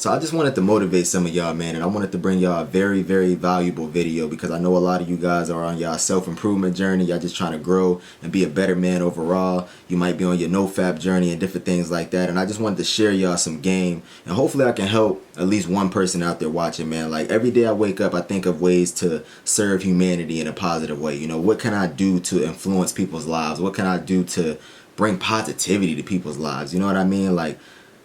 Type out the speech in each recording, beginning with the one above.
So I just wanted to motivate some of y'all, man, and I wanted to bring y'all a very, very valuable video because I know a lot of you guys are on y'all self-improvement journey. Y'all just trying to grow and be a better man overall. You might be on your no-fap journey and different things like that. And I just wanted to share y'all some game, and hopefully I can help at least one person out there watching, man. Like every day I wake up, I think of ways to serve humanity in a positive way. You know, what can I do to influence people's lives? What can I do to bring positivity to people's lives? You know what I mean? Like,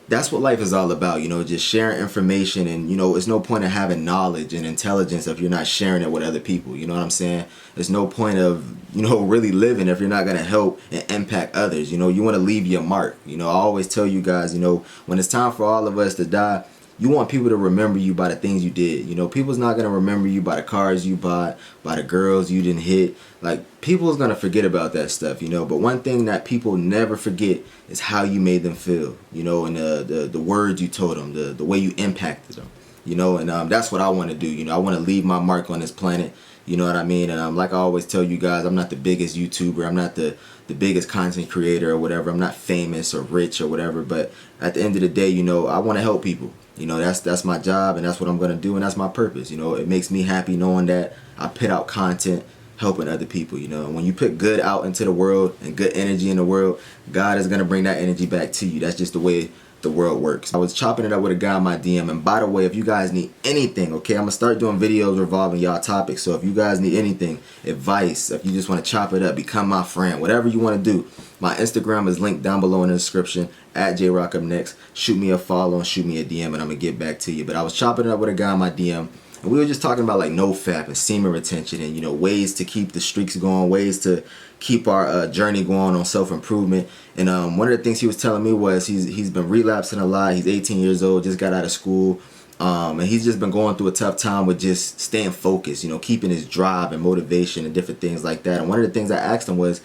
that's what life is all about, you know, just sharing information. And, you know, it's no point of having knowledge and intelligence if you're not sharing it with other people. You know what I'm saying? There's no point of, you know, really living if you're not going to help and impact others. You know, you want to leave your mark. You know, I always tell you guys, you know, when it's time for all of us to die, you want people to remember you by the things you did. You know, people's not going to remember you by the cars you bought, by the girls you didn't hit. Like, people's going to forget about that stuff, you know. But one thing that people never forget is how you made them feel, you know, and the words you told them, the way you impacted them, you know. And that's what I want to do. You know, I want to leave my mark on this planet. You know what I mean? And like I always tell you guys, I'm not the biggest YouTuber. I'm not the biggest content creator or whatever. I'm not famous or rich or whatever. But at the end of the day, you know, I want to help people. You know, that's my job, and that's what I'm going to do, and that's my purpose. You know, it makes me happy knowing that I put out content helping other people, you know. And when you put good out into the world and good energy in the world, God is going to bring that energy back to you. That's just the way the world works. I was chopping it up with a guy on my DM, and by the way, if you guys need anything, okay, I'm gonna start doing videos revolving y'all topics. So if you guys need anything, advice, if you just want to chop it up, become my friend, whatever you want to do, my Instagram is linked down below in the description, at JayRocUpNext. Shoot me a follow and shoot me a DM, and I'm gonna get back to you. But I was chopping it up with a guy on my DM, and we were just talking about like no fap and semen retention, and, you know, ways to keep the streaks going, ways to keep our journey going on self-improvement. And one of the things he was telling me was he's been relapsing a lot. He's 18 years old, just got out of school, and he's just been going through a tough time with just staying focused, you know, keeping his drive and motivation and different things like that. And one of the things I asked him was,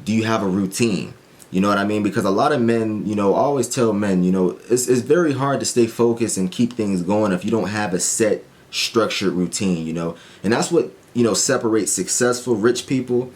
do you have a routine? You know what I mean? Because a lot of men, you know, I always tell men, you know, it's very hard to stay focused and keep things going if you don't have a set structured routine, you know. And that's what, you know, separates successful rich people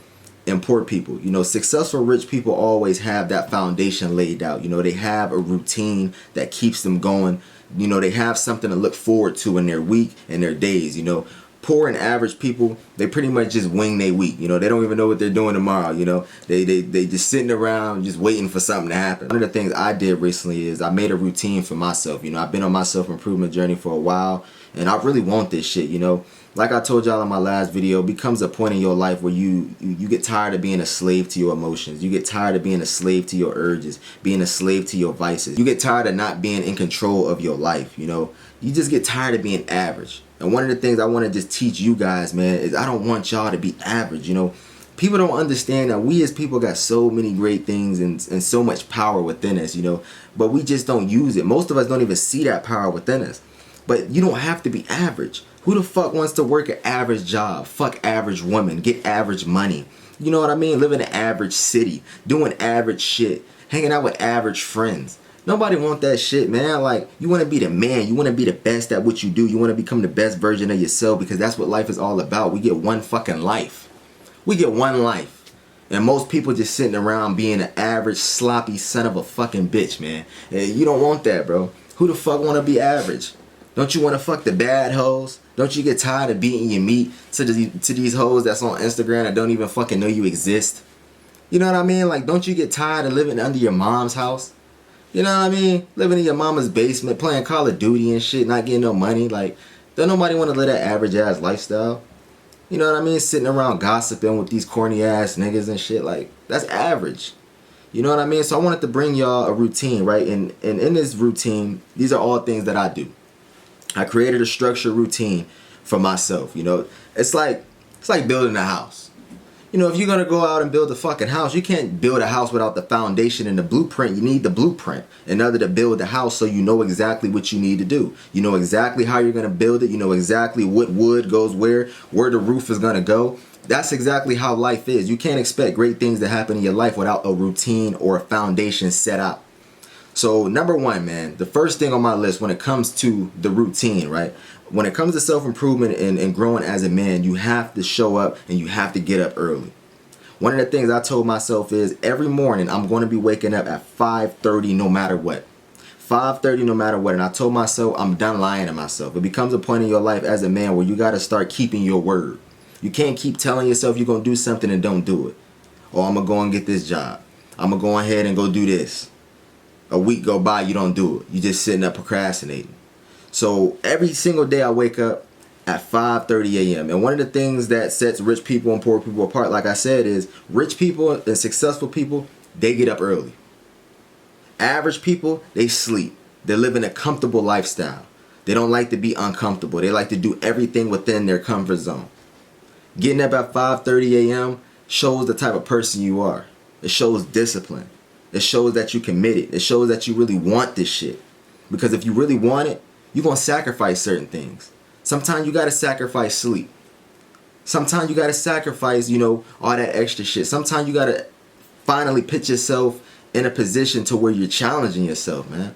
and poor people. You know, successful rich people always have that foundation laid out. You know, they have a routine that keeps them going. You know, they have something to look forward to in their week and their days. You know, poor and average people, they pretty much just wing their week. You know, they don't even know what they're doing tomorrow. You know, they just sitting around just waiting for something to happen. One of the things I did recently is I made a routine for myself. You know, I've been on my self-improvement journey for a while, and I really want this shit, you know. Like I told y'all in my last video, becomes a point in your life where you get tired of being a slave to your emotions. You get tired of being a slave to your urges, being a slave to your vices. You get tired of not being in control of your life, you know. You just get tired of being average. And one of the things I want to just teach you guys, man, is I don't want y'all to be average, you know. People don't understand that we as people got so many great things and so much power within us, you know, but we just don't use it. Most of us don't even see that power within us. But you don't have to be average. Who the fuck wants to work an average job? Fuck average women. Get average money. You know what I mean? Live in an average city. Doing average shit. Hanging out with average friends. Nobody want that shit, man. Like, you want to be the man. You want to be the best at what you do. You want to become the best version of yourself, because that's what life is all about. We get one fucking life. We get one life. And most people just sitting around being an average, sloppy son of a fucking bitch, man. You don't want that, bro. Who the fuck want to be average? Don't you want to fuck the bad hoes? Don't you get tired of beating your meat to these hoes that's on Instagram that don't even fucking know you exist? You know what I mean? Like, don't you get tired of living under your mom's house? You know what I mean? Living in your mama's basement, playing Call of Duty and shit, not getting no money. Like, don't nobody want to live that average ass lifestyle. You know what I mean? Sitting around gossiping with these corny ass niggas and shit. Like, that's average. You know what I mean? So I wanted to bring y'all a routine, right? And in this routine, these are all things that I do. I created a structured routine for myself. You know, it's like building a house. You know, if you're gonna go out and build a fucking house, you can't build a house without the foundation and the blueprint. You need the blueprint in order to build the house, so you know exactly what you need to do. You know exactly how you're gonna build it. You know exactly what wood goes where the roof is gonna go. That's exactly how life is. You can't expect great things to happen in your life without a routine or a foundation set out. So number one, man, the first thing on my list when it comes to the routine, right? When it comes to self-improvement and growing as a man, you have to show up and you have to get up early. One of the things I told myself is every morning I'm going to be waking up at 5:30 no matter what. 5:30 no matter what. And I told myself I'm done lying to myself. It becomes a point in your life as a man where you got to start keeping your word. You can't keep telling yourself you're going to do something and don't do it. Or I'm going to go and get this job. I'm going to go ahead and go do this. A week go by, you don't do it. You're just sitting up procrastinating. So every single day I wake up at 5:30 a.m. And one of the things that sets rich people and poor people apart, like I said, is rich people and successful people, they get up early. Average people, they sleep. They're living a comfortable lifestyle. They don't like to be uncomfortable. They like to do everything within their comfort zone. Getting up at 5:30 a.m. shows the type of person you are. It shows discipline. It shows that you're committed. It shows that you really want this shit. Because if you really want it, you're going to sacrifice certain things. Sometimes you got to sacrifice sleep. Sometimes you got to sacrifice, all that extra shit. Sometimes you got to finally put yourself in a position to where you're challenging yourself, man.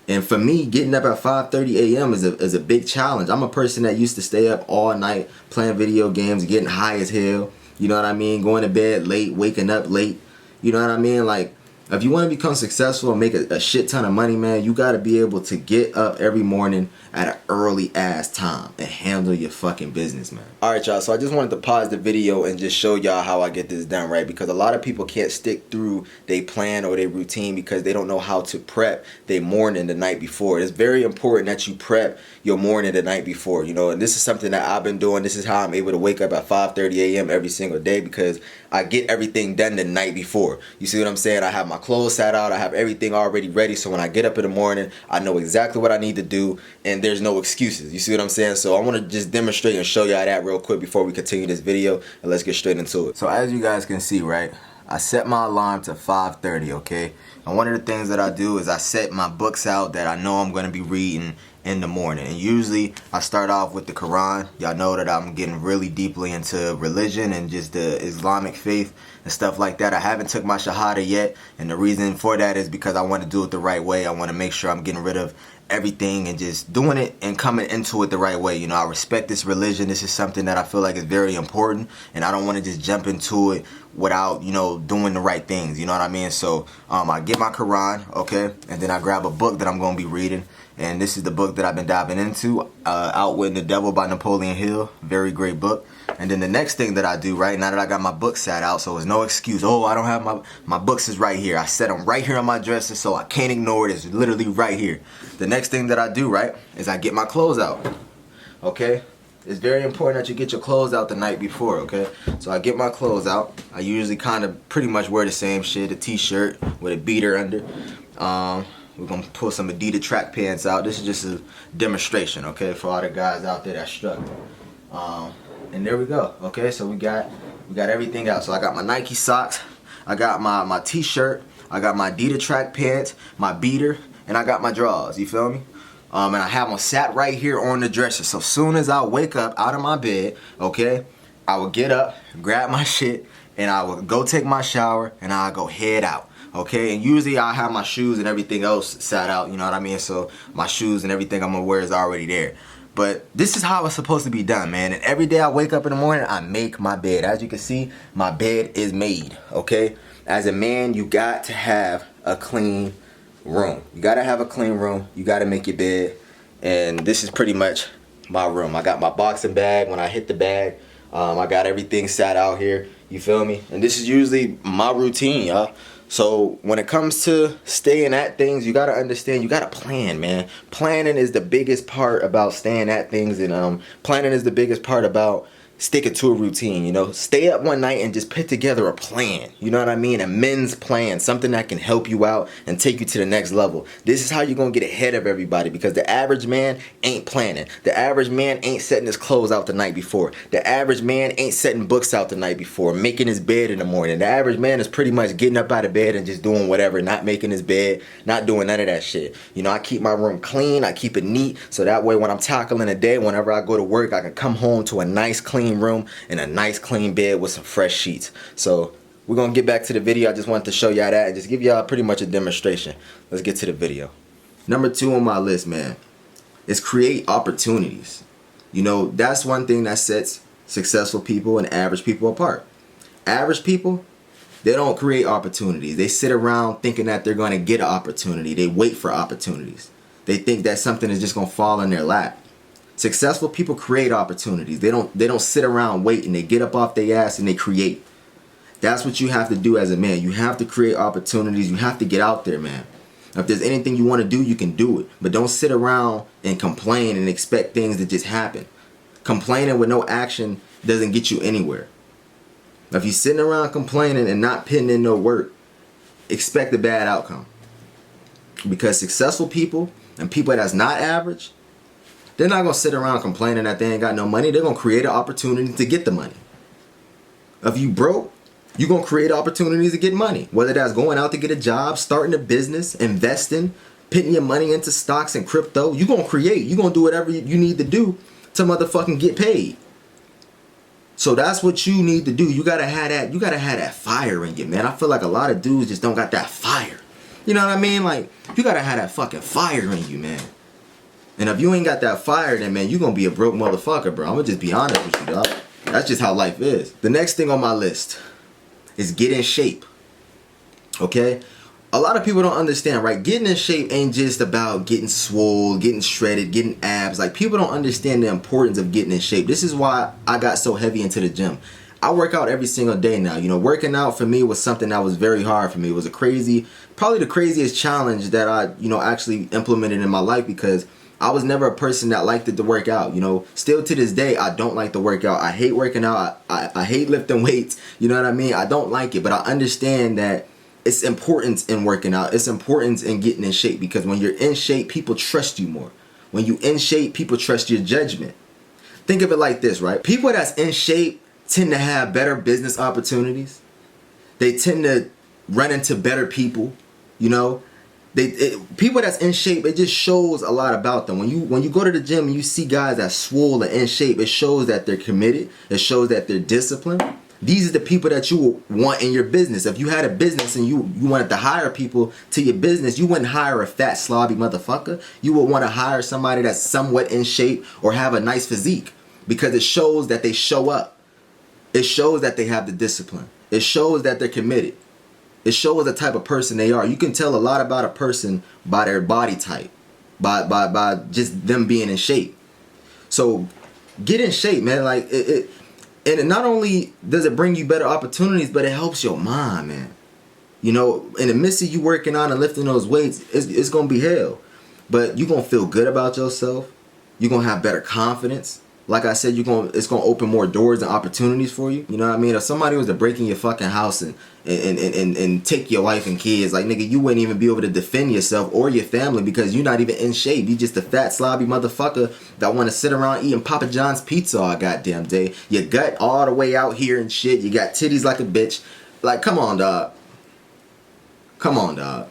And for me, getting up at 5:30 a.m. is a big challenge. I'm a person that used to stay up all night playing video games, getting high as hell. You know what I mean? Going to bed late, waking up late. You know what I mean? Like, if you want to become successful and make a shit ton of money, man, you got to be able to get up every morning at an early ass time and handle your fucking business, man. Alright, y'all, so I just wanted to pause the video and just show y'all how I get this done, right? Because a lot of people can't stick through their plan or their routine because they don't know how to prep their morning the night before. It's very important that you prep your morning the night before, and this is something that I've been doing. This is how I'm able to wake up at 5:30 a.m. every single day because I get everything done the night before. You see what I'm saying? I have my clothes set out. I have everything already ready. So when I get up in the morning, I know exactly what I need to do and there's no excuses. You see what I'm saying? So I want to just demonstrate and show y'all that real quick before we continue this video, and let's get straight into it. So as you guys can see, right, I set my alarm to 5:30, okay? And one of the things that I do is I set my books out that I know I'm going to be reading in the morning. And usually I start off with the Quran. Y'all know that I'm getting really deeply into religion and just the Islamic faith and stuff like that. I haven't took my Shahada yet, and the reason for that is because I want to do it the right way. I want to make sure I'm getting rid of everything and just doing it and coming into it the right way. I respect this religion. This is something that I feel like is very important, and I don't want to just jump into it without doing the right things. You know what I mean? So I get my Quran, okay, and then I grab a book that I'm going to be reading. And this is the book that I've been diving into, Outwitting the Devil by Napoleon Hill. Very great book. And then the next thing that I do, right, now that I got my book sat out, so there's no excuse. Oh, I don't have my books is right here. I set them right here on my dresser, so I can't ignore it. It's literally right here. The next thing that I do, right, is I get my clothes out. Okay? It's very important that you get your clothes out the night before, okay? So I get my clothes out. I usually kind of pretty much wear the same shit, a t-shirt with a beater under. We're going to pull some Adidas track pants out. This is just a demonstration, okay, for all the guys out there that struggle. And there we go, okay? So we got everything out. So I got my Nike socks. I got my t-shirt. I got my Adidas track pants, my beater, and I got my drawers, you feel me? And I have them sat right here on the dresser. So soon as I wake up out of my bed, okay, I will get up, grab my shit, and I will go take my shower, and I'll go head out. Okay, and usually I have my shoes and everything else sat out, you know what I mean? So my shoes and everything I'm gonna wear is already there. But this is how it's supposed to be done, man. And every day I wake up in the morning, I make my bed. As you can see, my bed is made, okay? As a man, you got to have a clean room. You gotta have a clean room. You gotta make your bed. And this is pretty much my room. I got my boxing bag. When I hit the bag, I got everything sat out here. You feel me? And this is usually my routine, y'all. So when it comes to staying at things, you gotta understand, you gotta plan, man. Planning is the biggest part about staying at things, and planning is the biggest part about sticking to a routine. Stay up one night and just put together a plan. You know what I mean? A men's plan, something that can help you out and take you to the next level. This is how you're gonna get ahead of everybody, because the average man ain't planning. The average man ain't setting his clothes out the night before. The average man ain't setting books out the night before, making his bed in the morning. The average man is pretty much getting up out of bed and just doing whatever, not making his bed, not doing none of that shit. I keep my room clean, I keep it neat, so that way when I'm tackling a day, whenever I go to work, I can come home to a nice clean room and a nice clean bed with some fresh sheets. So we're gonna get back to the video. I just wanted to show y'all that and just give y'all pretty much a demonstration. Let's get to the video. Number 2 on my list, man, is create opportunities. That's one thing that sets successful people and average people apart. Average people, They don't create opportunities. They sit around thinking that they're going to get an opportunity. They wait for opportunities. They think that something is just going to fall in their lap. Successful people create opportunities. They don't sit around waiting. They get up off their ass and they create. That's what you have to do as a man. You have to create opportunities. You have to get out there, man. If there's anything you want to do, you can do it. But don't sit around and complain and expect things to just happen. Complaining with no action doesn't get you anywhere. If you're sitting around complaining and not putting in no work, expect a bad outcome. Because successful people and people that's not average, they're not going to sit around complaining that they ain't got no money. They're going to create an opportunity to get the money. If you broke, you're going to create opportunities to get money. Whether that's going out to get a job, starting a business, investing, putting your money into stocks and crypto. You're going to create. You're going to do whatever you need to do to motherfucking get paid. So that's what you need to do. You got to have that. You got to have that fire in you, man. I feel like a lot of dudes just don't got that fire. You know what I mean? Like, you got to have that fucking fire in you, man. And if you ain't got that fire, then, man, you're going to be a broke motherfucker, bro. I'm going to just be honest with you, dog. That's just how life is. The next thing on my list is get in shape. Okay? A lot of people don't understand, right? Getting in shape ain't just about getting swole, getting shredded, getting abs. Like, people don't understand the importance of getting in shape. This is why I got so heavy into the gym. I work out every single day now. You know, working out for me was something that was very hard for me. It was probably the craziest challenge that I, actually implemented in my life, because I was never a person that liked it to work out. You know, still to this day, I don't like to work out. I hate working out. I hate lifting weights. You know what I mean? I don't like it, but I understand that it's important in working out. It's important in getting in shape, because when you're in shape, people trust you more. When you in shape, people trust your judgment. Think of it like this, right? People that's in shape tend to have better business opportunities. They tend to run into better people, you know? People that's in shape, it just shows a lot about them. When you go to the gym and you see guys that's swole and in shape, it shows that they're committed. It shows that they're disciplined. These are the people that you want in your business. If you had a business and you wanted to hire people to your business, you wouldn't hire a fat, slobby motherfucker. You would want to hire somebody that's somewhat in shape or have a nice physique, because it shows that they show up. It shows that they have the discipline. It shows that they're committed. It shows the type of person they are. You can tell a lot about a person by their body type, by just them being in shape. So get in shape, man. Like and not only does it bring you better opportunities, but it helps your mind, man. You know, in the midst of you working out and lifting those weights, it's gonna be hell, but you're gonna feel good about yourself. You're gonna have better confidence. Like I said, it's gonna open more doors and opportunities for you. You know what I mean? If somebody was to break in your fucking house and take your wife and kids, like, nigga, you wouldn't even be able to defend yourself or your family, because you're not even in shape. You just a fat, slobby motherfucker that want to sit around eating Papa John's pizza all goddamn day. Your gut all the way out here and shit. You got titties like a bitch. Like, come on, dog. Come on, dog.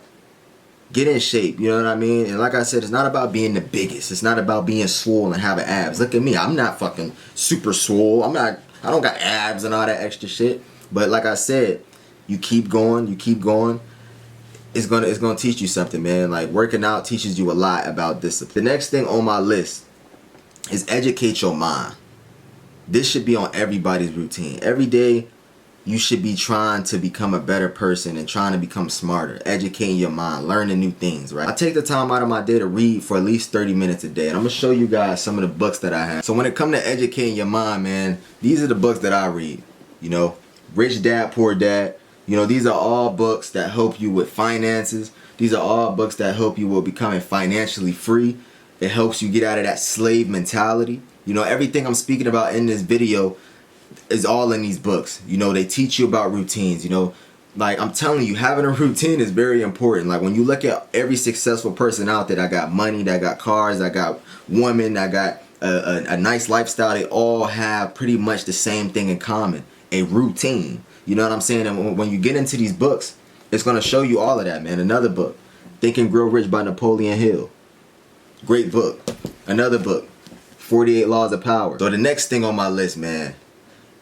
Get in shape, you know what I mean? And like I said, it's not about being the biggest. It's not about being swole and having abs. Look at me. I'm not fucking super swole. I don't got abs and all that extra shit. But like I said, you keep going, It's gonna teach you something, man. Like, working out teaches you a lot about discipline. The next thing on my list is educate your mind. This should be on everybody's routine. Every day, you should be trying to become a better person and trying to become smarter, educating your mind, learning new things, right? I take the time out of my day to read for at least 30 minutes a day. And I'm going to show you guys some of the books that I have. So when it comes to educating your mind, man, these are the books that I read. You know, Rich Dad, Poor Dad. You know, these are all books that help you with finances. These are all books that help you with becoming financially free. It helps you get out of that slave mentality. You know, everything I'm speaking about in this video is all in these books. You know, they teach you about routines. You know, like, I'm telling you, having a routine is very important. Like, when you look at every successful person out there that got money, that got cars, that got women, that got a nice lifestyle, they all have pretty much the same thing in common: a routine. You know what I'm saying? And when you get into these books, it's going to show you all of that, man. Another book, Think and Grow Rich by Napoleon Hill. Great book. Another book, 48 Laws of Power. So the next thing on my list, man,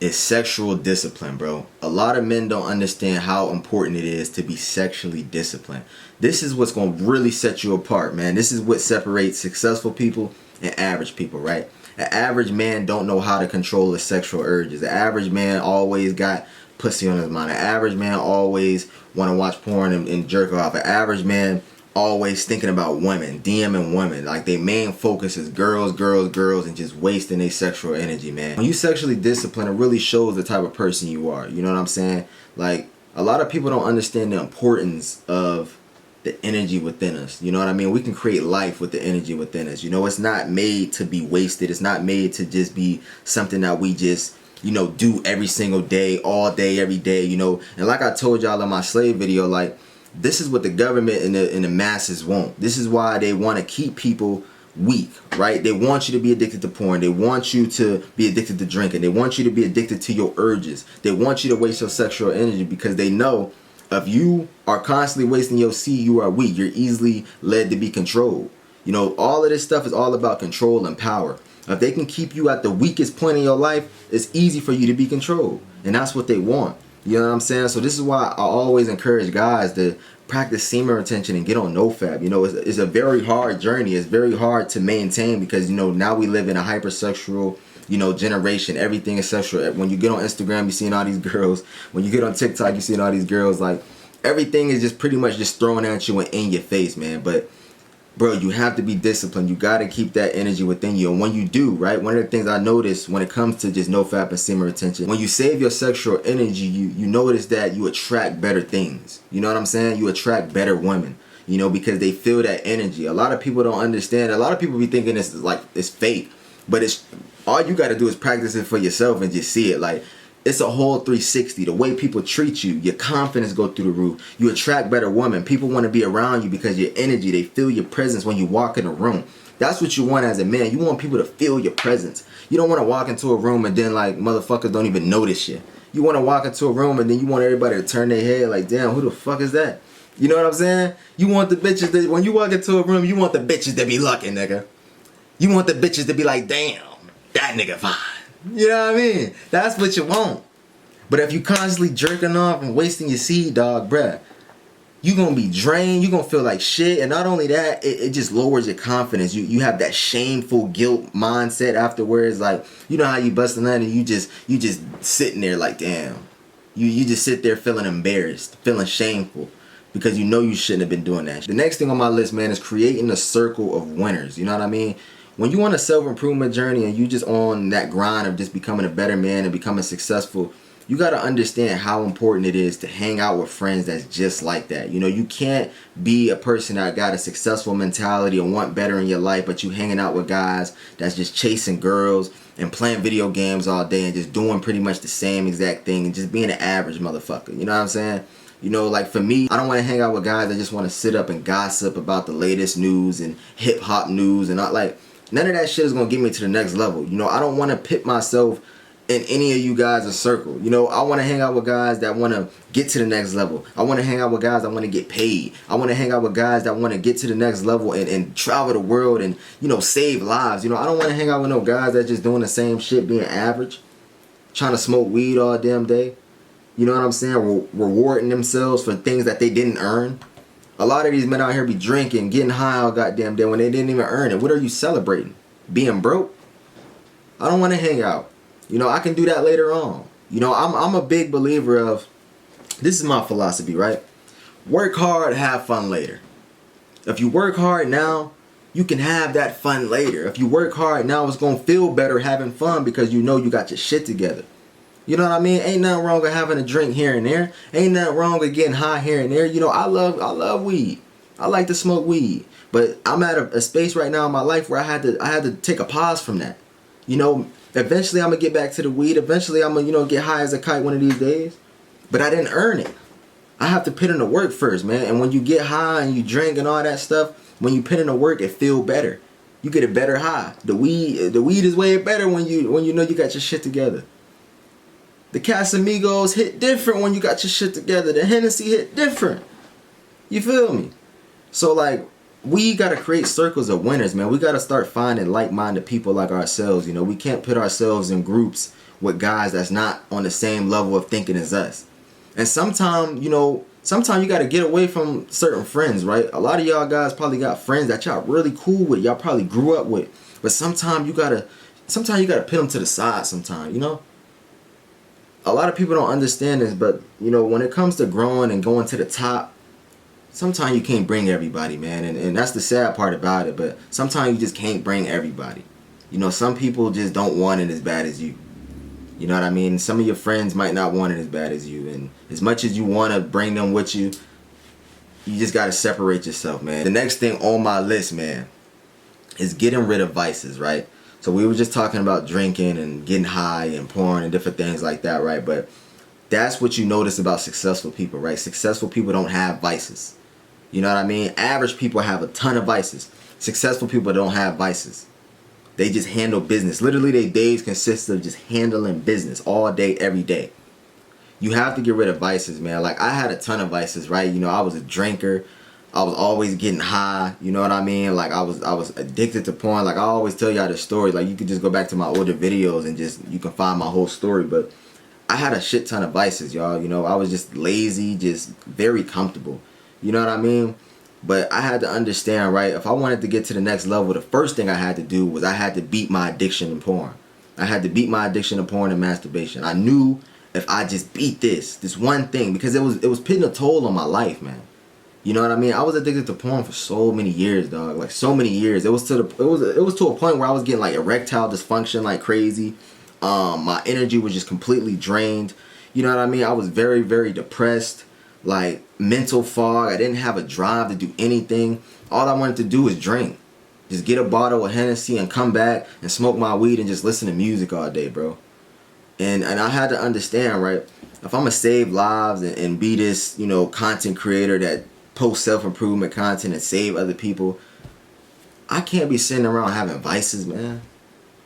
is sexual discipline, bro. A lot of men don't understand how important it is to be sexually disciplined. This is what's going to really set you apart, man. This is what separates successful people and average people, right? An average man don't know how to control his sexual urges. The average man always got pussy on his mind. An average man always want to watch porn and jerk off. An average man always thinking about women, DMing women. Like, their main focus is girls, girls, girls, and just wasting their sexual energy, man. When you sexually disciplined, it really shows the type of person you are. You know what I'm saying? Like, a lot of people don't understand the importance of the energy within us. You know what I mean? We can create life with the energy within us. You know, it's not made to be wasted. It's not made to just be something that we just, you know, do every single day, all day, every day, you know. And like I told y'all in my slave video, like, this is what the government and the masses want. This is why they want to keep people weak, right? They want you to be addicted to porn. They want you to be addicted to drinking. They want you to be addicted to your urges. They want you to waste your sexual energy because they know if you are constantly wasting your seed, you are weak. You're easily led to be controlled. You know, all of this stuff is all about control and power. If they can keep you at the weakest point in your life, it's easy for you to be controlled. And that's what they want. You know what I'm saying? So this is why I always encourage guys to practice semen retention and get on NoFap. You know, it's a very hard journey. It's very hard to maintain because, you know, now we live in a hypersexual, you know, generation. Everything is sexual. When you get on Instagram, you're seeing all these girls. When you get on TikTok, you're seeing all these girls. Like, everything is just pretty much just thrown at you and in your face, man. But bro, you have to be disciplined. You got to keep that energy within you. And when you do, right, one of the things I noticed when it comes to just NoFap and semen retention, when you save your sexual energy, you notice that you attract better things. You know what I'm saying? You attract better women, you know, because they feel that energy. A lot of people don't understand. A lot of people be thinking it's like it's fake, but it's all you got to do is practice it for yourself and just see it. Like, it's a whole 360. The way people treat you, your confidence go through the roof. You attract better women. People want to be around you because your energy, they feel your presence when you walk in a room. That's what you want as a man. You want people to feel your presence. You don't want to walk into a room and then like motherfuckers don't even notice you. You want to walk into a room and then you want everybody to turn their head like, damn, who the fuck is that? You know what I'm saying? You want the bitches that, when you walk into a room, you want the bitches to be looking, nigga. You want the bitches to be like, damn, that nigga fine. You know what I mean? That's what you want. But if you constantly jerking off and wasting your seed, dog, bruh, you gonna be drained. You gonna feel like shit. And not only that, it just lowers your confidence. You have that shameful guilt mindset afterwards. Like, you know how you bust a nut and you just sitting there like, damn. You just sit there feeling embarrassed, feeling shameful. Because you know you shouldn't have been doing that. The next thing on my list, man, is creating a circle of winners. You know what I mean? When you on a self-improvement journey and you just on that grind of just becoming a better man and becoming successful, you got to understand how important it is to hang out with friends that's just like that. You know, you can't be a person that got a successful mentality and want better in your life, but you hanging out with guys that's just chasing girls and playing video games all day and just doing pretty much the same exact thing and just being an average motherfucker. You know what I'm saying? You know, like for me, I don't want to hang out with guys that just want to sit up and gossip about the latest news and hip-hop news and not like... None of that shit is going to get me to the next level. You know, I don't want to pit myself in any of you guys' circle. You know, I want to hang out with guys that want to get to the next level. I want to hang out with guys that want to get paid. I want to hang out with guys that want to get to the next level and travel the world and, you know, save lives. You know, I don't want to hang out with no guys that just doing the same shit, being average, trying to smoke weed all damn day. You know what I'm saying? Rewarding themselves for things that they didn't earn. A lot of these men out here be drinking, getting high all goddamn day when they didn't even earn it. What are you celebrating? Being broke? I don't want to hang out. You know, I can do that later on. You know, I'm a big believer of, this is my philosophy, right? Work hard, have fun later. If you work hard now, you can have that fun later. If you work hard now, it's going to feel better having fun because you know you got your shit together. You know what I mean? Ain't nothing wrong with having a drink here and there. Ain't nothing wrong with getting high here and there. You know, I love weed. I like to smoke weed. But I'm at a space right now in my life where I had to take a pause from that. You know, eventually I'm gonna get back to the weed. Eventually I'm gonna, you know, get high as a kite one of these days. But I didn't earn it. I have to put in the work first, man. And when you get high and you drink and all that stuff, when you put in the work, it feel better. You get a better high. The weed is way better when you know you got your shit together. The Casamigos hit different when you got your shit together. The Hennessy hit different. You feel me? So like, we got to create circles of winners, man. We got to start finding like-minded people like ourselves. You know, we can't put ourselves in groups with guys that's not on the same level of thinking as us. And sometimes, you know, sometimes you got to get away from certain friends, right? A lot of y'all guys probably got friends that y'all really cool with. Y'all probably grew up with. But sometimes you got to put them to the side sometimes, you know? a lot of people don't understand this, but you know, when it comes to growing and going to the top, sometimes you can't bring everybody, man, and that's the sad part about it. But sometimes you just can't bring everybody. You know, some people just don't want it as bad as you. You know what I mean? Some of your friends might not want it as bad as you, and as much as you want to bring them with you, you just got to separate yourself, man. The next thing on my list, man, is getting rid of vices, right? So we were just talking about drinking and getting high and porn and different things like that, right? But that's what you notice about successful people, right? Successful people don't have vices. You know what I mean? Average people have a ton of vices. Successful people don't have vices. They just handle business. Literally, their days consist of just handling business all day, every day. You have to get rid of vices, man. Like, I had a ton of vices, right? You know, I was a drinker. I was always getting high. You know what I mean? Like, I was addicted to porn. Like, I always tell y'all the story. Like, you could just go back to my older videos and just, you can find my whole story. But I had a shit ton of vices, y'all. You know, I was just lazy, just very comfortable. You know what I mean? But I had to understand, right? If I wanted to get to the next level, the first thing I had to do was I had to beat my addiction to porn. I had to beat my addiction to porn and masturbation. I knew if I just beat this one thing, because it was putting a toll on my life, man. You know what I mean? I was addicted to porn for so many years, dog. Like, so many years. It was to a point where I was getting like erectile dysfunction like crazy. My energy was just completely drained. You know what I mean? I was very, very depressed. Like, mental fog. I didn't have a drive to do anything. All I wanted to do was drink. Just get a bottle of Hennessy and come back and smoke my weed and just listen to music all day, bro. And I had to understand, right? If I'm gonna save lives and be this, you know, content creator that posts self-improvement content and save other people, I can't be sitting around having vices, man.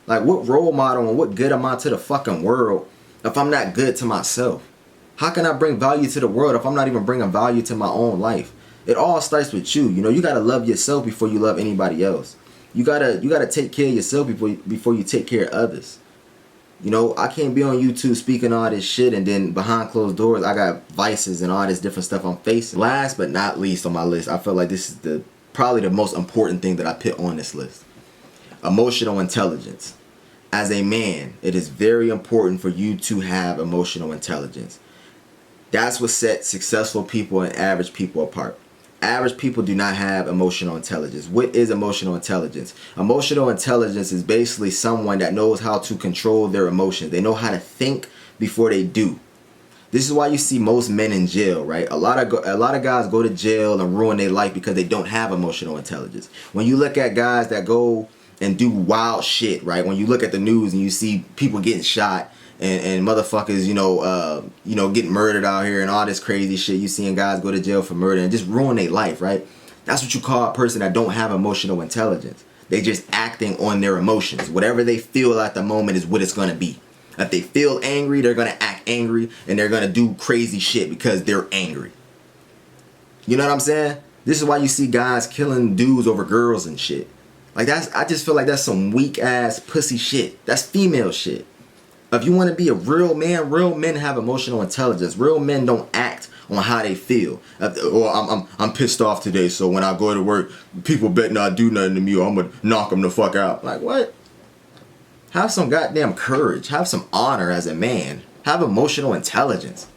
Like, what role model and what good am I to the fucking world if I'm not good to myself? How can I bring value to the world if I'm not even bringing value to my own life? It all starts with you. You know, you gotta love yourself before you love anybody else. You gotta take care of yourself before you take care of others. You know, I can't be on YouTube speaking all this shit and then behind closed doors I got vices and all this different stuff I'm facing. Last but not least on my list, I feel like this is probably the most important thing that I put on this list. Emotional intelligence. As a man, it is very important for you to have emotional intelligence. That's what sets successful people and average people apart. Average people do not have emotional intelligence. What is emotional intelligence? Emotional intelligence is basically someone that knows how to control their emotions. They know how to think before they do. This is why you see most men in jail, right? A lot of guys go to jail and ruin their life because they don't have emotional intelligence. When you look at guys that go and do wild shit, right? When you look at the news and you see people getting shot and motherfuckers, you know, getting murdered out here and all this crazy shit. You seeing guys go to jail for murder and just ruin their life, right? That's what you call a person that don't have emotional intelligence. They just acting on their emotions. Whatever they feel at the moment is what it's gonna be. If they feel angry, they're gonna act angry and they're gonna do crazy shit because they're angry. You know what I'm saying? This is why you see guys killing dudes over girls and shit. Like, I just feel like that's some weak ass pussy shit. That's female shit. If you want to be a real men have emotional intelligence. Real men don't act on how they feel. Or I'm pissed off today, so when I go to work, people better not do nothing to me or I'm going to knock them the fuck out. Like, what? Have some goddamn courage. Have some honor as a man. Have emotional intelligence.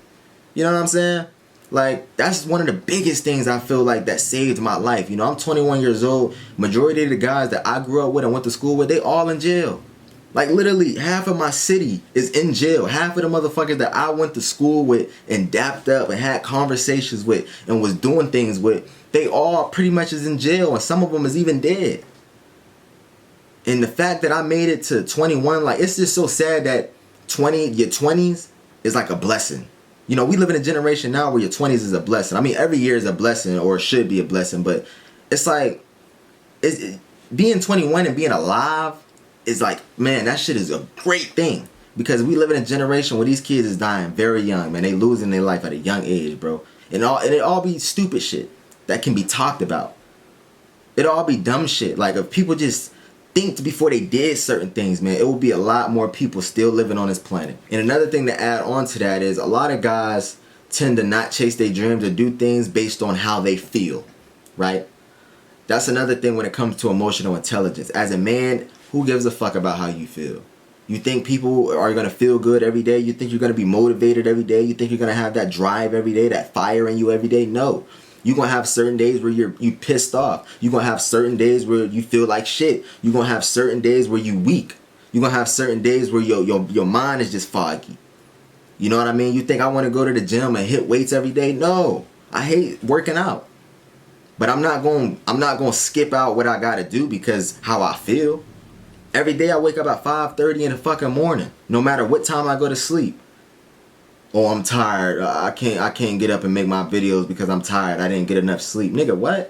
You know what I'm saying? Like, that's one of the biggest things I feel like that saved my life. You know, I'm 21 years old. Majority of the guys that I grew up with and went to school with, they all in jail. Like, literally, half of my city is in jail. Half of the motherfuckers that I went to school with and dapped up and had conversations with and was doing things with, they all pretty much is in jail, and some of them is even dead. And the fact that I made it to 21, like, it's just so sad that your 20s is like a blessing. You know, we live in a generation now where your 20s is a blessing. I mean, every year is a blessing, or should be a blessing, but it's like, being 21 and being alive is like, man, that shit is a great thing. Because we live in a generation where these kids is dying very young, man. They losing their life at a young age, bro. And it all be stupid shit that can be talked about. It all be dumb shit. Like, if people just think before they did certain things, man, it would be a lot more people still living on this planet. And another thing to add on to that is a lot of guys tend to not chase their dreams or do things based on how they feel, right? That's another thing when it comes to emotional intelligence. As a man, who gives a fuck about how you feel? You think people are going to feel good every day? You think you're going to be motivated every day? You think you're going to have that drive every day, that fire in you every day? No. You're going to have certain days where you pissed off. You're going to have certain days where you feel like shit. You're going to have certain days where you weak. You're going to have certain days where your mind is just foggy. You know what I mean? You think I want to go to the gym and hit weights every day? No. I hate working out. But I'm not going to skip out what I got to do because how I feel. Every day I wake up at 5:30 in the fucking morning, no matter what time I go to sleep. Oh, I'm tired. I can't get up and make my videos because I'm tired. I didn't get enough sleep. Nigga, what?